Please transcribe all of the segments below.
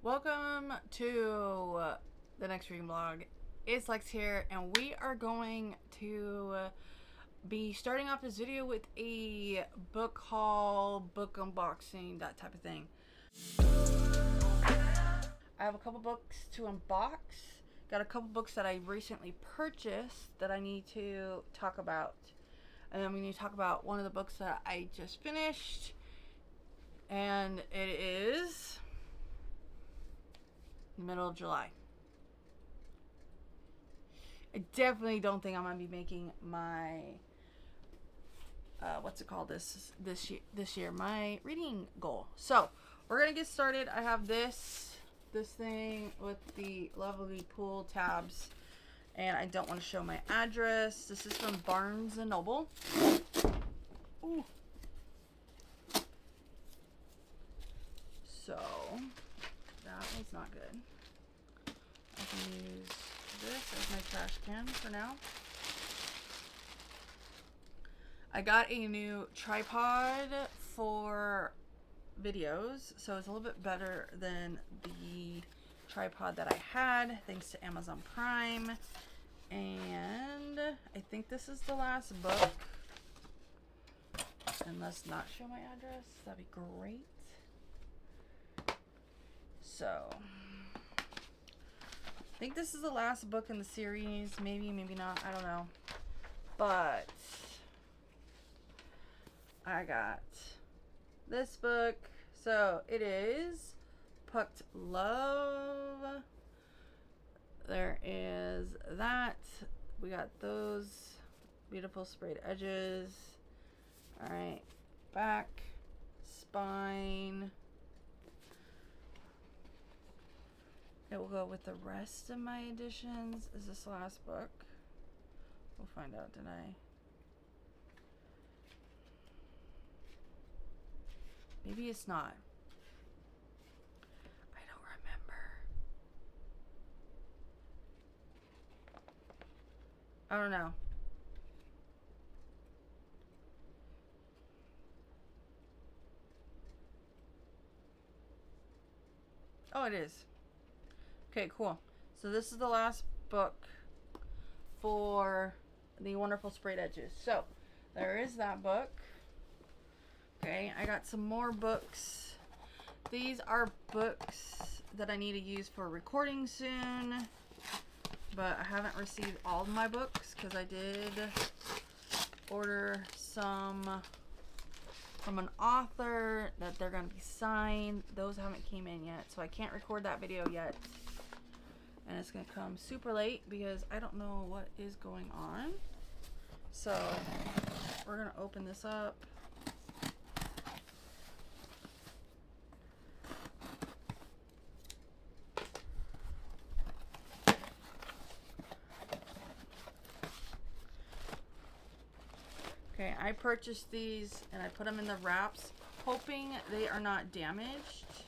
Welcome to the next reading blog. It's Lex here, and we are going to be starting off this video with a book haul, book unboxing, that type of thing. I have a couple books to unbox. Got a couple books that I recently purchased that I need to talk about. And then we need to talk about one of the books that I just finished. And it is middle of July. I definitely don't think I'm gonna be making my what's it called this year my reading goal. So we're gonna get started. I have this thing with the lovely pool tabs, and I don't want to show my address. This is from Barnes and Noble. Ooh. So that was not good. I can use this as my trash can for now. I got a new tripod for videos, so it's a little bit better than the tripod that I had, thanks to Amazon Prime. And I think this is the last book. And let's not show my address. That'd be great. So I think this is the last book in the series. Maybe not. I don't know. But I got this book. So it is Pucked Love. There is that. We got those beautiful sprayed edges. Alright. Back. Spine. It will go with the rest of my editions. Is this the last book? We'll find out tonight. Maybe it's not. I don't remember. I don't know. Oh, it is. Okay, cool. So this is the last book for the wonderful sprayed edges. So there is that book. Okay, I got some more books. These are books that I need to use for recording soon, but I haven't received all of my books because I did order some from an author that they're going to be signed. Those haven't came in yet, so I can't record that video yet. And it's going to come super late because I don't know what is going on. So we're going to open this up. Okay, I purchased these and I put them in the wraps, hoping they are not damaged,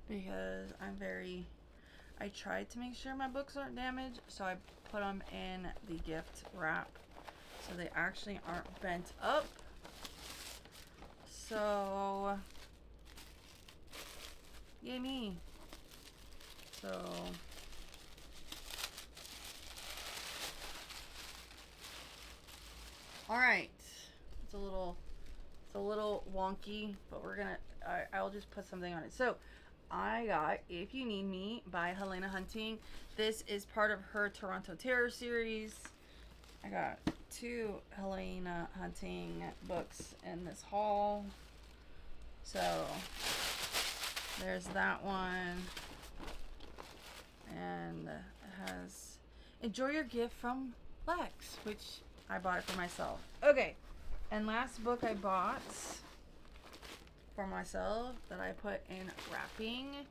because I tried to make sure my books aren't damaged, so I put them in the gift wrap so they actually aren't bent up. So yay me. So alright, it's a little wonky, but I'll just put something on it. So I got If You Need Me by Helena Hunting. This is part of her Toronto Terror series. I got 2 Helena Hunting books in this haul. So there's that one. And it has Enjoy Your Gift from Lex, which I bought it for myself. Okay, and last book I bought for myself that I put in wrapping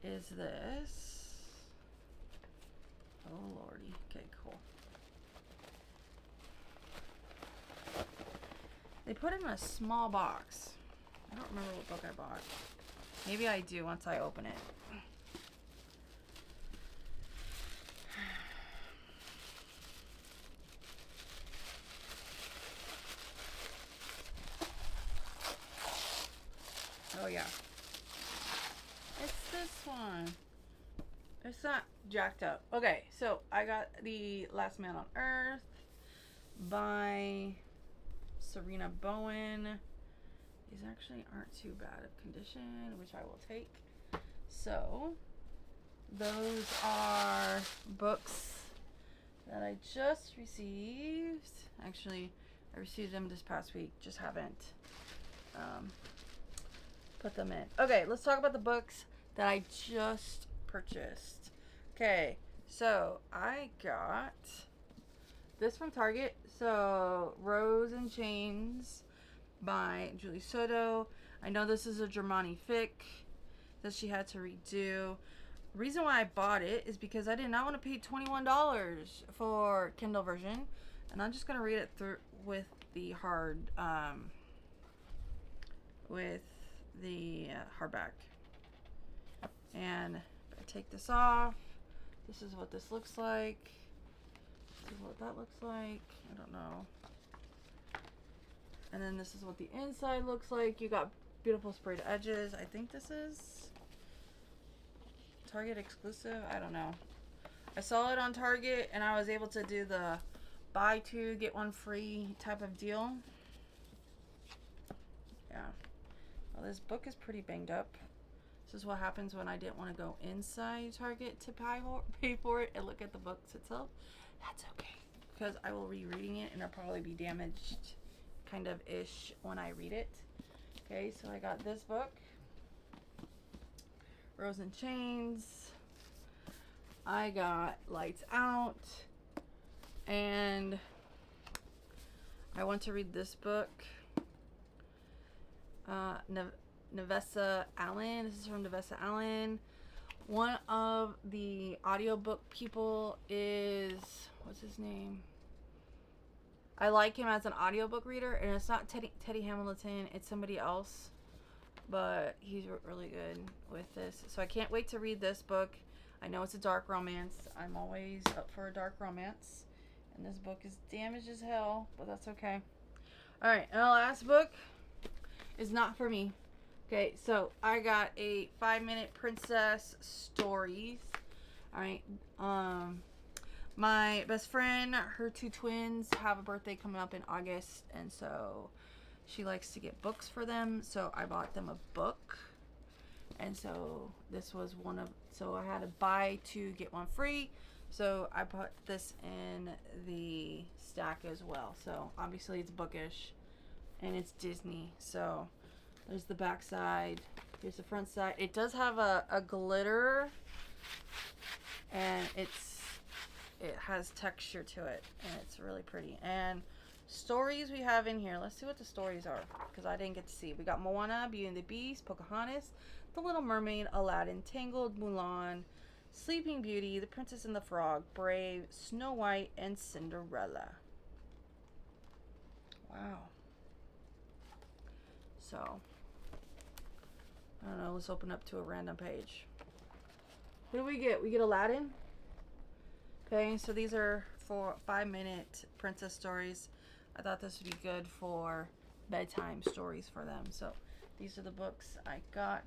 is this. Oh lordy. Okay, cool. They put it in a small box. I don't remember what book I bought. Maybe I do once I open it. Oh yeah. It's the on. It's not jacked up. Okay, so I got The Last Man on Earth by Serena Bowen. These actually aren't too bad of condition, which I will take. So, those are books that I just received. Actually, I received them this past week, just haven't put them in. Okay, let's talk about the books that I just purchased. Okay, so I got this from Target. So, Rose and Chains by Julie Soto. I know this is a Germani fic that she had to redo. Reason why I bought it is because I did not want to pay $21 for Kindle version, and I'm just gonna read it through with the hardback. And if I take this off, this is what this looks like. This is what that looks like. I don't know. And then this is what the inside looks like. You got beautiful sprayed edges. I think this is Target exclusive. I don't know. I saw it on Target and I was able to do the buy two get one free type of deal. Yeah. Well, this book is pretty banged up. This is what happens when I didn't want to go inside Target to pay for it and look at the books itself. That's okay, because I will be reading it and it'll probably be damaged kind of ish when I read it. Okay, so I got this book, Rose and Chains. I got Lights Out, and I want to read this book, Nevessa Allen. This is from Nevessa Allen. One of the audiobook people is, what's his name? I like him as an audiobook reader, and it's not Teddy Hamilton, it's somebody else, but he's really good with this. So I can't wait to read this book. I know it's a dark romance. I'm always up for a dark romance, and this book is damaged as hell, but that's okay. Alright, and the last book is not for me. Okay, so I got a 5-minute princess stories. Alright, my best friend, her two twins have a birthday coming up in August, and so she likes to get books for them, so I bought them a book. And so this was one of, so I had to buy two get one free, so I put this in the stack as well. So obviously it's bookish and it's Disney. So there's the back side, here's the front side. It does have a glitter, and it has texture to it, and it's really pretty. And stories we have in here, let's see what the stories are, because I didn't get to see. We got Moana, Beauty and the Beast, Pocahontas, The Little Mermaid, Aladdin, Tangled, Mulan, Sleeping Beauty, The Princess and the Frog, Brave, Snow White, and Cinderella. Wow. So I don't know, let's open up to a random page. What do we get? We get Aladdin. Okay, so these are for 5-minute princess stories. I thought this would be good for bedtime stories for them. So these are the books I got.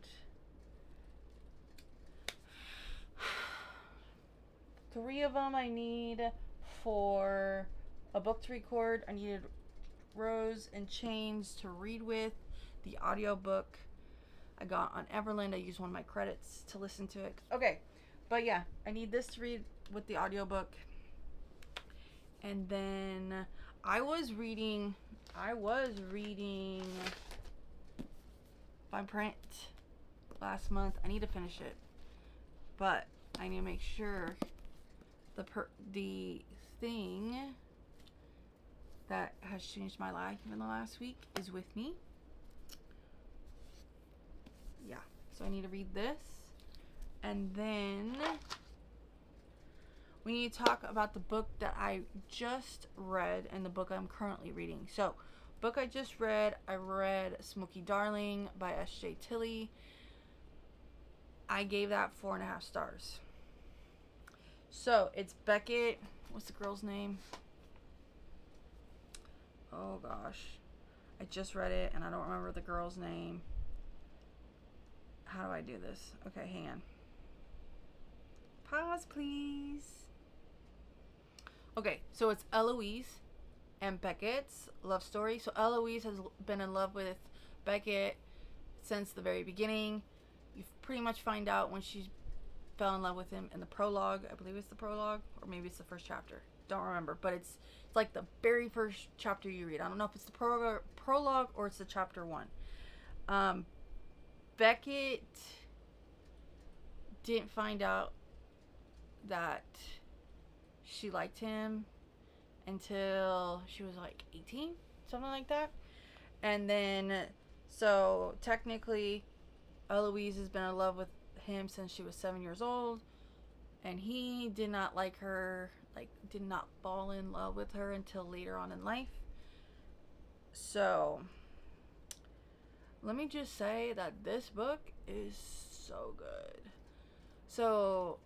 3 of them I need for a book to record. I needed Rose and Chains to read with. The audiobook I got on Everland. I used one of my credits to listen to it. Okay, but yeah, I need this to read with the audiobook. And then I was reading Fine Print last month. I need to finish it, but I need to make sure the thing that has changed my life in the last week is with me. Yeah, so I need to read this, and then we need to talk about the book that I just read and the book I'm currently reading. So, book I just read, I read Smoky Darling by S.J. Tilley. I gave that 4.5 stars. So, it's Beckett. What's the girl's name? Oh gosh. I just read it and I don't remember the girl's name. How do I do this? Okay, hang on. Pause, please. Okay, so it's Eloise and Beckett's love story. So Eloise has been in love with Beckett since the very beginning. You pretty much find out when she fell in love with him in the prologue. I believe it's the prologue, or maybe it's the first chapter. Don't remember, but it's like the very first chapter you read. I don't know if it's the prologue or it's the chapter 1. Beckett didn't find out that she liked him until she was like 18, something like that. And then, so technically, Eloise has been in love with him since she was 7 years old, and he did not like her, like did not fall in love with her until later on in life. So let me just say that this book is so good. So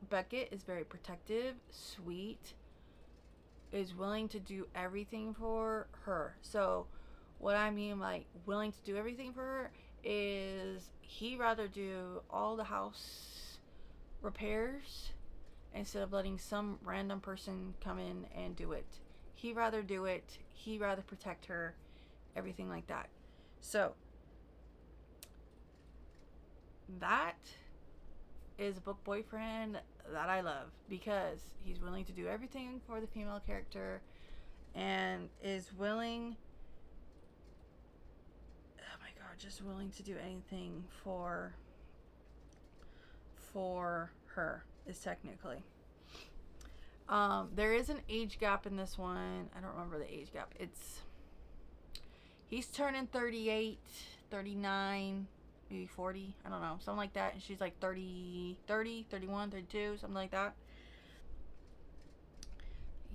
Beckett is very protective, sweet, is willing to do everything for her. So what I mean like willing to do everything for her is he rather do all the house repairs instead of letting some random person come in and do it. He rather do it. He rather protect her, everything like that. So that is a book boyfriend that I love, because he's willing to do everything for the female character and is willing, oh my god, just willing to do anything for her is technically. There is an age gap in this one. I don't remember the age gap. He's turning 38, 39, maybe 40, I don't know, something like that, and she's like 30, 31, 32, something like that.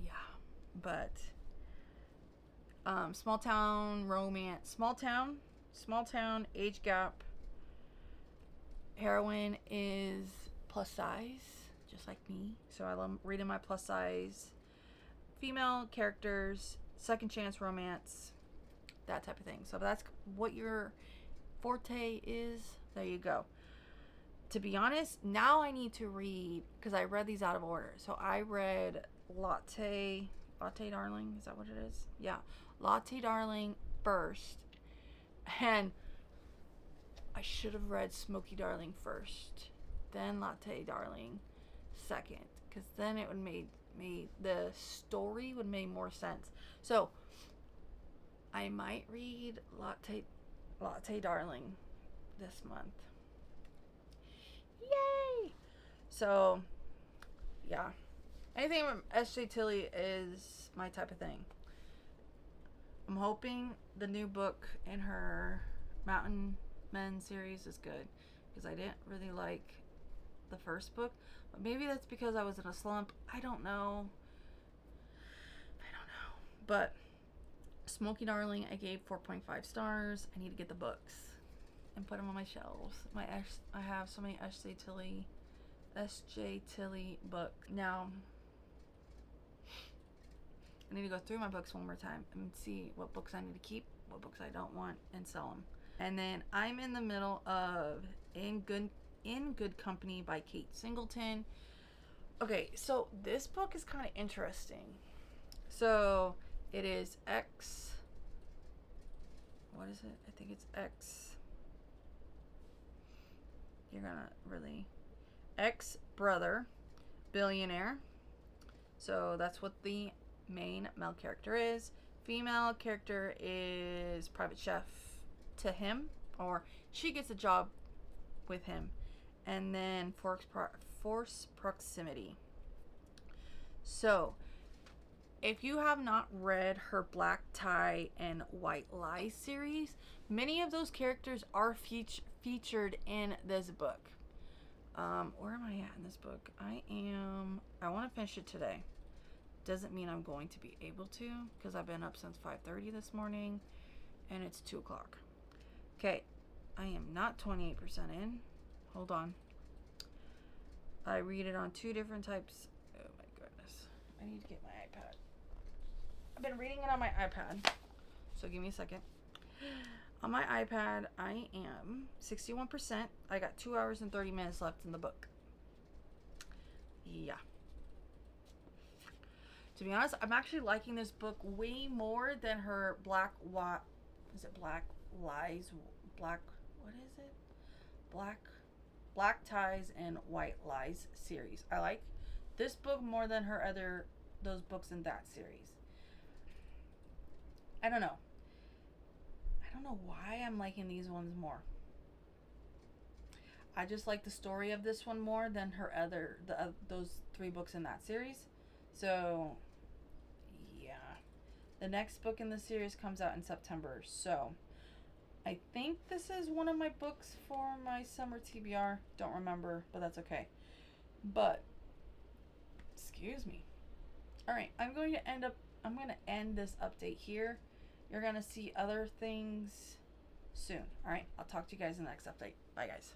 Yeah, but small town romance, small town age gap. Heroine is plus size, just like me, so I love reading my plus size female characters, second chance romance, that type of thing. So that's what your forte is. There you go. To be honest, now I need to read, because I read these out of order. So I read Latte Darling, is that what it is? Yeah, Latte Darling first, and I should have read Smoky Darling first, then Latte Darling second, because then it would made the story would make more sense. So I might read Latte Darling this month. Yay! So yeah, anything from S.J. Tilly is my type of thing. I'm hoping the new book in her Mountain Men series is good, because I didn't really like the first book, but maybe that's because I was in a slump. I don't know, but Smoky Darling I gave 4.5 stars. I need to get the books and put them on my shelves. I have so many S.J. Tilly books. Now I need to go through my books one more time and see what books I need to keep, what books I don't want, and sell them. And then I'm in the middle of In Good Company by Kate Singleton. Okay, so this book is kind of interesting. So it is what is it? I think it's ex-brother billionaire. So that's what the main male character is. Female character is private chef to him, or she gets a job with him, and then force proximity. So if you have not read her Black Tie and White Lies series, many of those characters are featured in this book. Where am I at in this book? I want to finish it today. Doesn't mean I'm going to be able to, because I've been up since 5:30 this morning and it's 2 o'clock. Okay, I am not 28% in. Hold on. I read it on 2 different types. Oh my goodness. I need to get my iPad. I've been reading it on my iPad, so give me a second. On my iPad, I am 61%. I got 2 hours and 30 minutes left in the book. Yeah. To be honest, I'm actually liking this book way more than her Black what is it Black Lies Black what is it? Black Ties and White Lies series. I like this book more than her other those books in that series. I don't know. I don't know why I'm liking these ones more. I just like the story of this one more than her other those 3 books in that series. So, yeah. The next book in the series comes out in September. So, I think this is one of my books for my summer TBR. Don't remember, but that's okay. But excuse me. All right, I'm going to end this update here. You're going to see other things soon. All right, I'll talk to you guys in the next update. Bye, guys.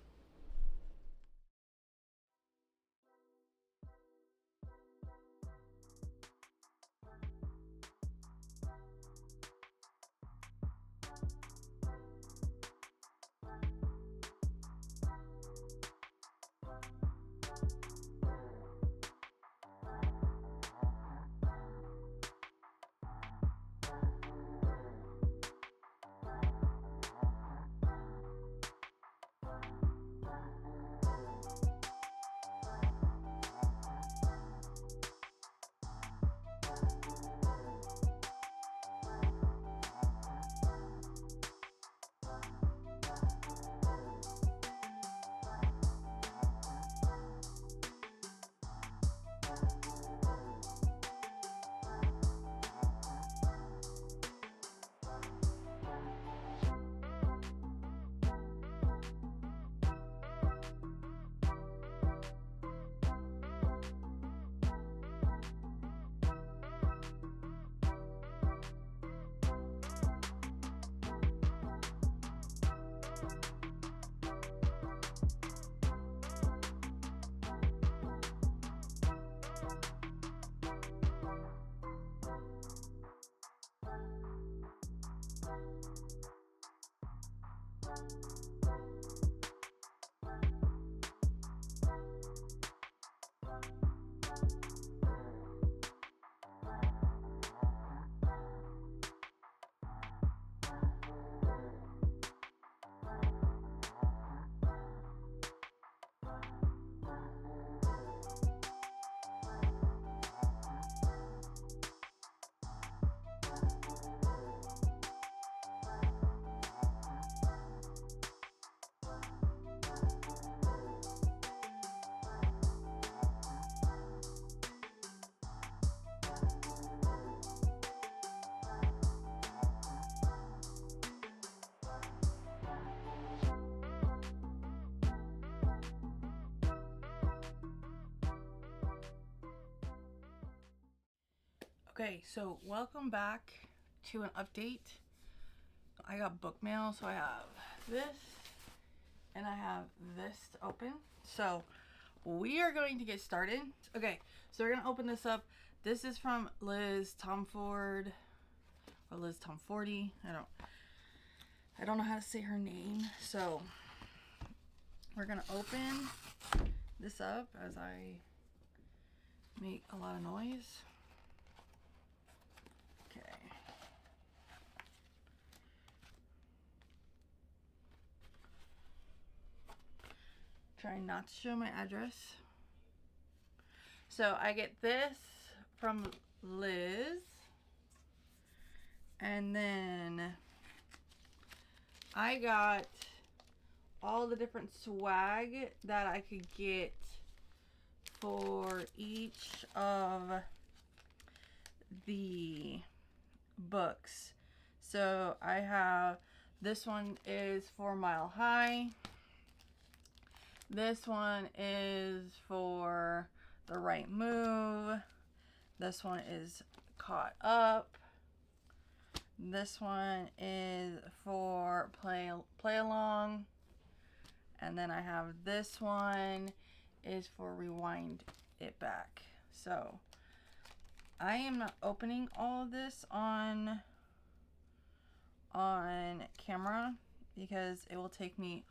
Okay, so welcome back to an update. I got book mail, so I have this and I have this to open. So we are going to get started. Okay, so we're gonna open this up. This is from Liz Tomford or Liz Tomfordy. I don't know how to say her name. So we're gonna open this up as I make a lot of noise. Okay. Trying not to show my address. So I get this from Liz. And then I got all the different swag that I could get for each of the books. So I have, this one is for Mile High. This one is for The Right Move. This one is Caught Up. This one is for Play Along. And then I have this one is for Rewind It Back. So I am not opening all of this on camera because it will take me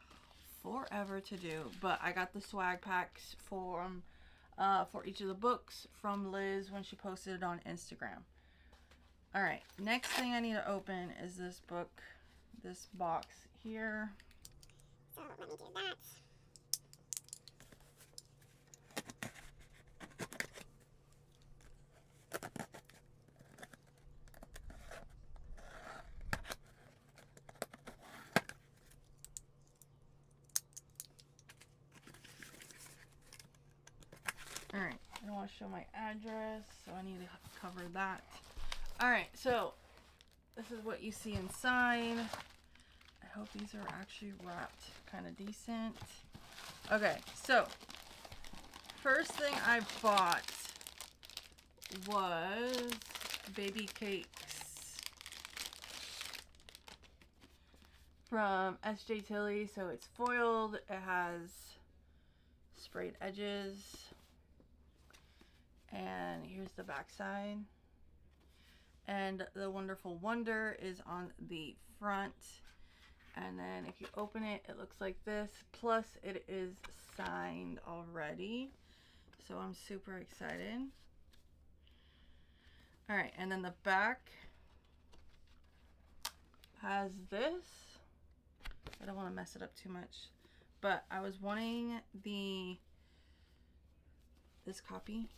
forever to do. But I got the swag packs from for each of the books from Liz when she posted it on Instagram. All right, next thing I need to open is this book, this box here. So let me do that. All right, I don't want to show my address, so I need to cover that. All right, so this is what you see inside. I hope these are actually wrapped kind of decent. Okay, so first thing I bought was baby cakes from S.J. Tilly. So it's foiled. It has sprayed edges. And here's the back side. And the Wonderful Wonder is on the front. And then if you open it, it looks like this. Plus it is signed already. So I'm super excited. All right, and then the back has this. I don't want to mess it up too much, but I was wanting this copy.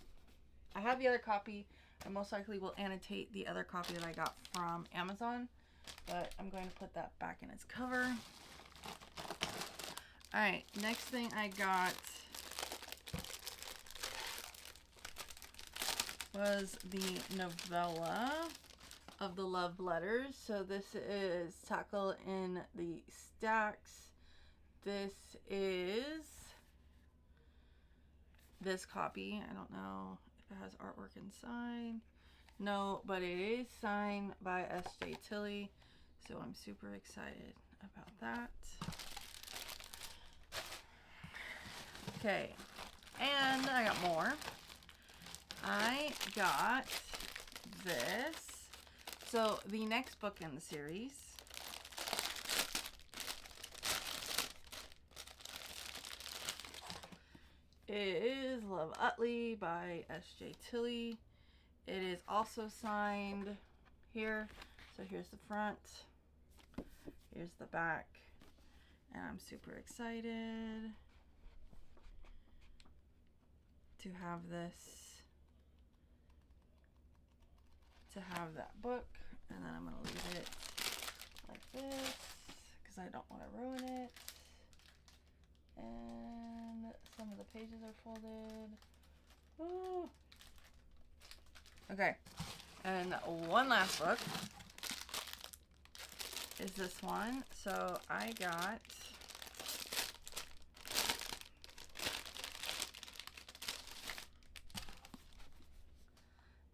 I have the other copy. I most likely will annotate the other copy that I got from Amazon, but I'm going to put that back in its cover. All right, next thing I got was the novella of the love letters. So this is Tackle in the Stacks. This is this copy. I don't know if it has artwork inside. No, but it is signed by S.J. Tilly. So I'm super excited about that. Okay, and I got more. I got this. So the next book in the series is Love Utley by S.J. Tilly. It is also signed here. So here's the front. Here's the back. And I'm super excited to have that book. And then I'm going to leave it like this because I don't want to ruin it. And some of the pages are folded. Ooh. Okay. And one last book is this one. So I got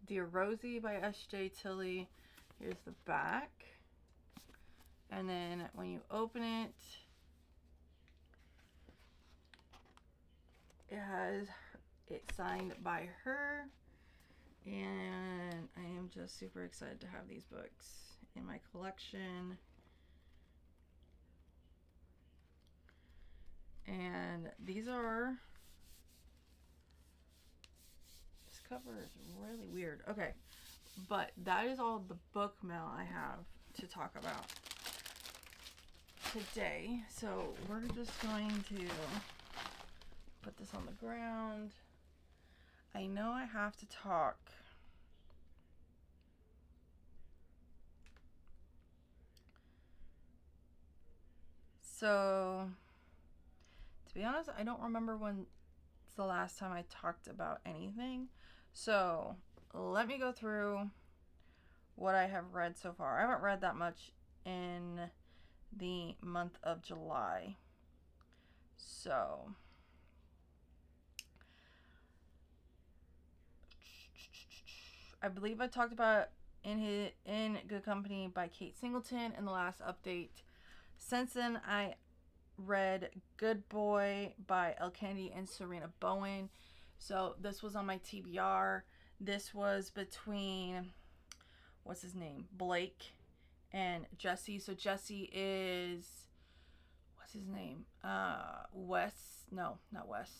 Dear Rosie by S.J. Tilly. Here's the back. And then when you open it, it has it signed by her. And I am just super excited to have these books in my collection. And these are... This cover is really weird. Okay, but that is all the book mail I have to talk about today. So we're just going to put this on the ground. I know I have to talk so to be honest, I don't remember when it's the last time I talked about anything. So let me go through what I have read so far. I haven't read that much in the month of July. So I believe I talked about In Good Company by Kate Singleton in the last update. Since then, I read Good Boy by Elle Kennedy and Serena Bowen. So this was on my TBR. This was between, what's his name? Blake and Jesse. So Jesse is, what's his name? Wes. No, not Wes.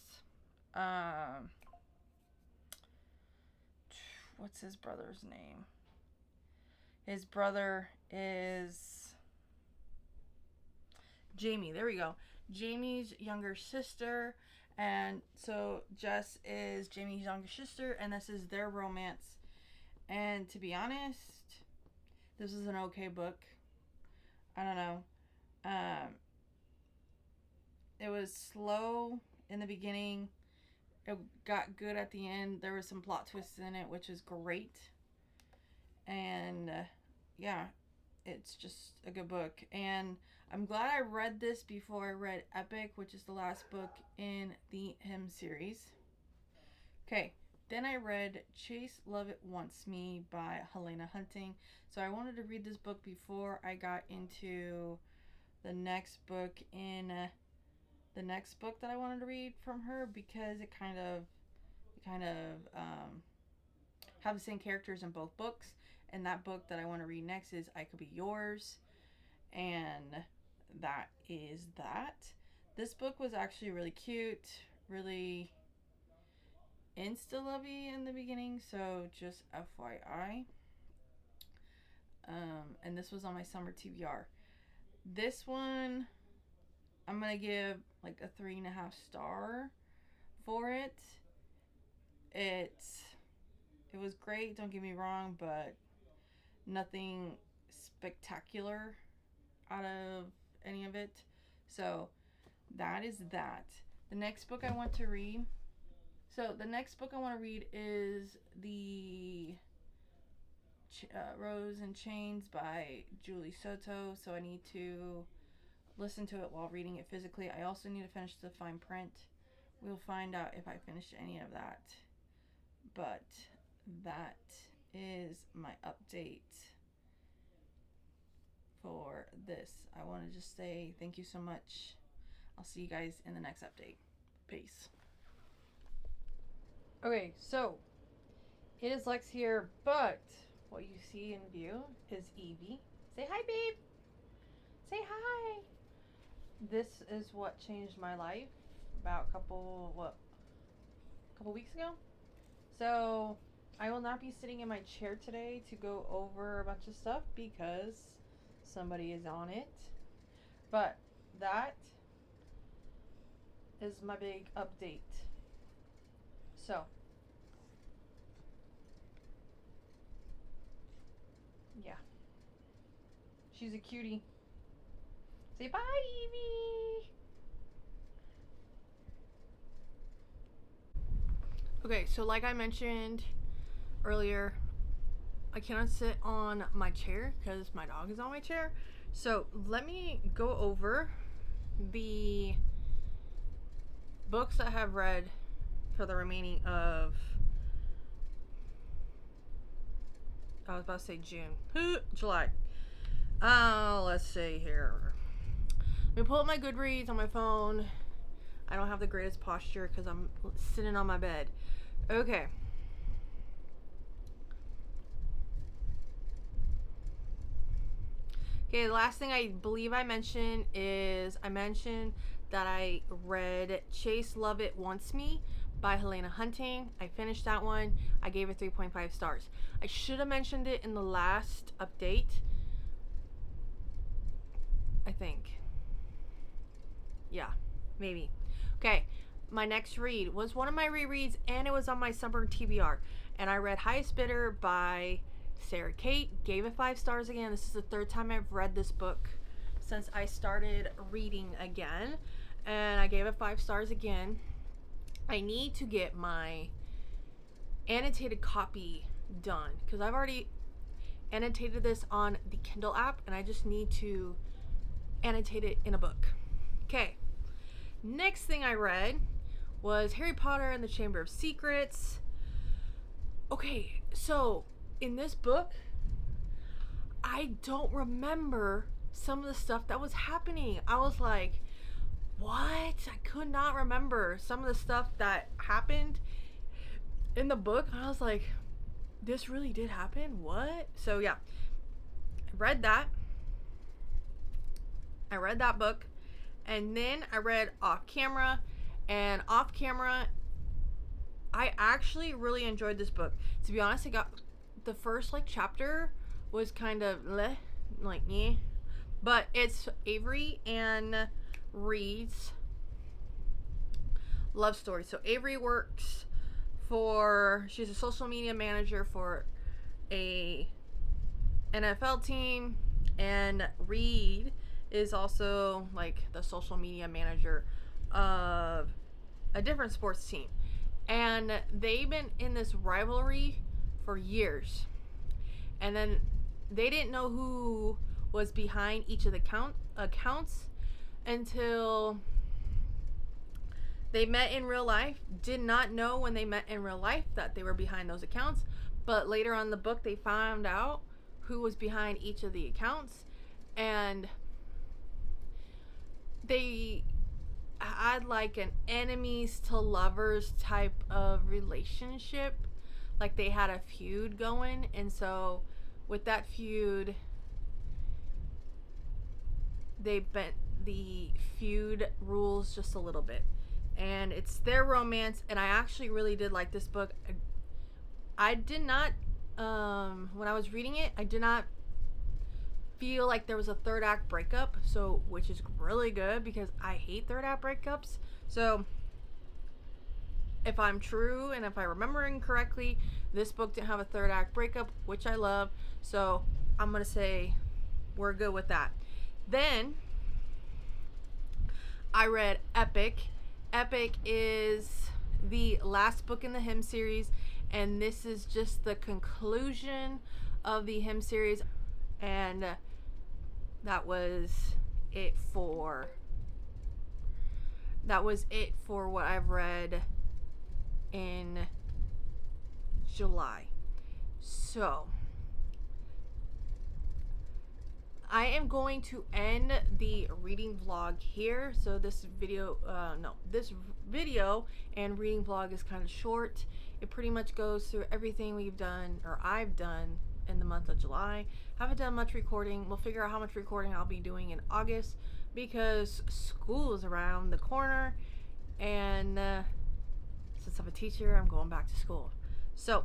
what's his brother's name? His brother is Jamie. There we go. Jamie's younger sister. And so Jess is Jamie's younger sister, and this is their romance. And to be honest, this is an okay book. I don't know. It was slow in the beginning. It got good at the end. There was some plot twists in it, which is great. And yeah, it's just a good book. And I'm glad I read this before I read Epic, which is the last book in the Him series. Okay, then I read Chase Love It Wants Me by Helena Hunting. So I wanted to read this book before I got into the next book the next book that I wanted to read from her, because it kind of have the same characters in both books. And that book that I want to read next is I Could Be Yours, and that is that. This book was actually really cute, really insta-lovey in the beginning, so just FYI. And this was on my summer TBR. This one, I'm gonna give like a 3.5 star for it. It was great, don't get me wrong, but nothing spectacular out of any of it. So that is that. The next book I want to read. So the next book I want to read is the Rose and Chains by Julie Soto. So I need to listen to it while reading it physically. I also need to finish the fine print. We'll find out if I finished any of that. But that is my update for this. I want to just say thank you so much. I'll see you guys in the next update. Peace. Okay, so it is Lex here, but what you see in view is Evie. Say hi, babe. Say hi. This is what changed my life about a couple weeks ago. So I will not be sitting in my chair today to go over a bunch of stuff because somebody is on it. But that is my big update. So yeah, she's a cutie. Say bye, Evie. Okay, so like I mentioned earlier, I cannot sit on my chair because my dog is on my chair. So let me go over the books I have read for the remaining of, I was about to say June. July. Let's see here. Let me pull up my Goodreads on my phone. I don't have the greatest posture because I'm sitting on my bed. Okay. Okay, the last thing I believe I mentioned is I mentioned that I read Chase Love It Wants Me by Helena Hunting. I finished that one. I gave it 3.5 stars. I should have mentioned it in the last update, I think. Yeah, maybe. Okay, my next read was one of my rereads, and it was on my summer TBR. And I read Highest Bidder by Sarah Kate. Gave it 5 stars again. This is the 3rd time I've read this book since I started reading again. And I gave it 5 stars again. I need to get my annotated copy done because I've already annotated this on the Kindle app, and I just need to annotate it in a book. Okay. Next thing I read was Harry Potter and the Chamber of Secrets. Okay, so in this book, I don't remember some of the stuff that was happening. I was like, what? I could not remember some of the stuff that happened in the book. I was like, this really did happen? What? So yeah, I read that. I read that book. And then I read Off Camera. And Off Camera I actually really enjoyed this book. To be honest, I got the first like chapter was kind of leh, like yeah, but it's Avery and Reed's love story. So Avery works she's a social media manager for a NFL team, and Reed is also like the social media manager of a different sports team. And they've been in this rivalry for years. And then they didn't know who was behind each of the accounts until they met in real life. Did not know when they met in real life that they were behind those accounts. But later on in the book, they found out who was behind each of the accounts. And they had like an enemies to lovers type of relationship. Like they had a feud going, and so with that feud, they bent the feud rules just a little bit. And it's their romance, and I actually really did like this book. I did not, when I was reading it, I did not feel like there was a third act breakup, so which is really good because I hate third act breakups. So if I'm true and if I remembering correctly, this book didn't have a third act breakup, which I love. So I'm gonna say we're good with that. Then I read Epic. Epic is the last book in the hymn series, and this is just the conclusion of the hymn series. And that was it for what I've read in July. So I am going to end the reading vlog here. So this video and reading vlog is kind of short. It pretty much goes through everything we've done, or I've done, in the month of July. Haven't done much recording. We'll figure out how much recording I'll be doing in August because school is around the corner, and since I'm a teacher, I'm going back to school. So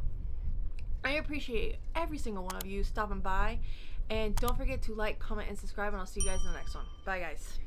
I appreciate every single one of you stopping by, and don't forget to like, comment, and subscribe, and I'll see you guys in the next one. Bye guys.